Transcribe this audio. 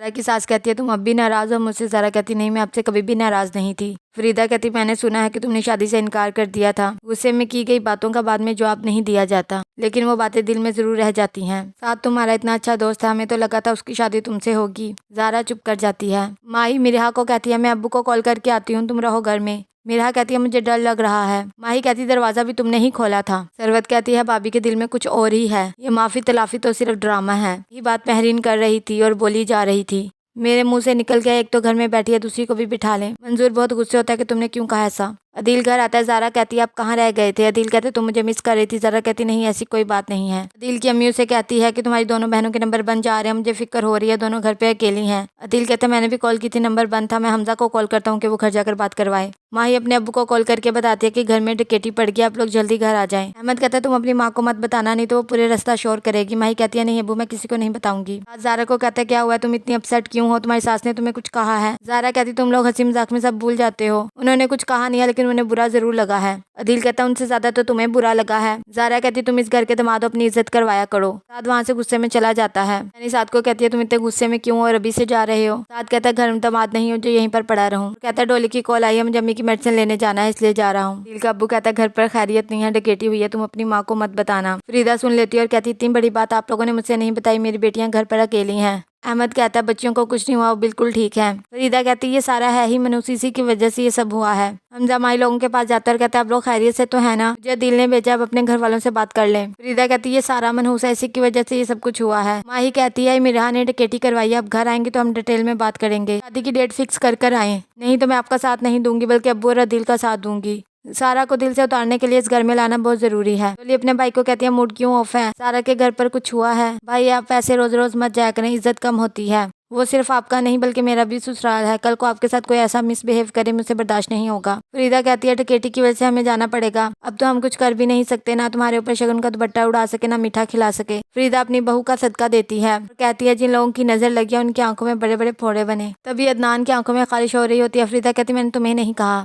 ज़ारा की सास कहती है तुम अब भी नाराज़ हो मुझसे? ज़ारा कहती नहीं, मैं आपसे कभी भी नाराज़ नहीं थी। फरीदा कहती मैंने सुना है कि तुमने शादी से इनकार कर दिया था। गुस्से में की गई बातों का बाद में जवाब नहीं दिया जाता, लेकिन वो बातें दिल में जरूर रह जाती हैं। साथ तुम्हारा इतना अच्छा दोस्त था, हमें तो लगा था उसकी शादी तुमसे होगी। ज़ारा चुप कर जाती है। माही मिरहा को कहती है मैं अब्बू को कॉल करके आती हूँ, तुम रहो घर में। मिरहा कहती है मुझे डर लग रहा है। माही कहती दरवाजा भी तुमने ही खोला था। सरवत कहती है भाभी के दिल में कुछ और ही है, ये माफी तलाफी तो सिर्फ ड्रामा है। ये बात महरीन कर रही थी और बोली जा रही थी। मेरे मुंह से निकल गया, एक तो घर में बैठी है, दूसरी को भी बिठा ले। मंजूर बहुत गुस्से होता है कि तुमने क्यों कहा ऐसा। अदील घर आता है। ज़ारा कहती है आप कहाँ रह गए थे? अदील कहते तुम मुझे मिस कर रही थी। ज़ारा कहती नहीं ऐसी कोई बात नहीं है। अदील की अम्मी उसे कहती है कि तुम्हारी दोनों बहनों के नंबर बंद जा रहे हैं, मुझे फिक्र हो रही है, दोनों घर पे अकेली हैं। अदील कहते मैंने भी कॉल की थी, नंबर बंद था, मैं हमजा को कॉल करता हूँ कि वो घर जाकर बात करवाए। माही अपने अब्बू को कॉल करके बताती है कि घर में डकैती पड़ गई, आप लोग जल्दी घर आ जाएं। अहमद कहता है तुम अपनी माँ को मत बताना, नहीं तो वो पूरे रास्ता शोर करेगी। माही कहती है नहीं अब्बू, मैं किसी को नहीं बताऊंगी। आज ज़ारा को कहता है क्या हुआ, तुम इतनी अपसेट क्यों हो, तुम्हारी सास ने तुम्हें कुछ कहा है? ज़ारा कहती तुम लोग हंसी मजाक में सब भूल जाते हो, उन्होंने कुछ कहा नहीं है, लेकिन उन्हें बुरा जरूर लगा है। अदील कहता उनसे ज्यादा तो तुम्हें बुरा लगा है। ज़ारा कहती तुम इस घर के दामाद हो, अपनी इज्जत करवाया करो। साद वहाँ से गुस्से में चला जाता है। यानी साद को कहती है तुम इतने गुस्से में क्यों हो और अभी से जा रहे हो? साद कहता है घर में दामाद नहीं हो जो यहीं पर पड़ा रहूं। कहता है डोली की कॉल आई है, मुझे अम्मी की मेडिसिन लेने जाना है इसलिए जा रहा हूँ। अदील का अब्बू कहता है घर पर खैरियत नहीं है, डकैती हुई है, तुम अपनी माँ को मत बताना। फरीदा सुन लेती है और कहती इतनी बड़ी बात आप लोगों ने मुझसे नहीं बताई, मेरी बेटियां घर पर अकेली हैं। अहमद कहता है बच्चियों को कुछ नहीं हुआ, वो बिल्कुल ठीक है। फरीदा कहती ये सारा है ही मनूस, इसी की वजह से ये सब हुआ है। हमजा माई लोगों के पास जाता है और कहता है आप लोग खैरियत से तो है ना? मुझे दिल ने भेजा, अब अपने घर वालों से बात कर ले। फरीदा कहती ये सारा मनहूस है, इसी की वजह से ये सब कुछ हुआ है। माही कहती है मिरहा ने डकैती करवाई है, अब घर आएंगे तो हम डिटेल में बात करेंगे, शादी की डेट फिक्स कर आए, नहीं तो मैं आपका साथ नहीं दूंगी बल्कि अब्बू और अदील का साथ दूंगी। सारा को दिल से उतारने के लिए इस घर में लाना बहुत जरूरी है। डोली अपने भाई को कहती है मूड क्यों ऑफ है? सारा के घर पर कुछ हुआ है? भाई आप ऐसे रोज रोज मत जाया करें, इज्जत कम होती है। वो सिर्फ आपका नहीं बल्कि मेरा भी ससुराल है, कल को आपके साथ कोई ऐसा मिसबिहेव करे मुझसे बर्दाश्त नहीं होगा। फरीदा कहती है डकैती की वजह से हमें जाना पड़ेगा, अब तो हम कुछ कर भी नहीं सकते, ना तुम्हारे ऊपर शगुन का दुपट्टा उड़ा सके ना मीठा खिला सके। फरीदा अपनी बहू का सदका देती है, कहती है जिन लोगों की नजर लगी है उनकी आंखों में बड़े बड़े फोड़े बने। तभी अदनान की आंखों में खारिश हो रही होती है। फरीदा कहती मैंने तुम्हें नहीं कहा,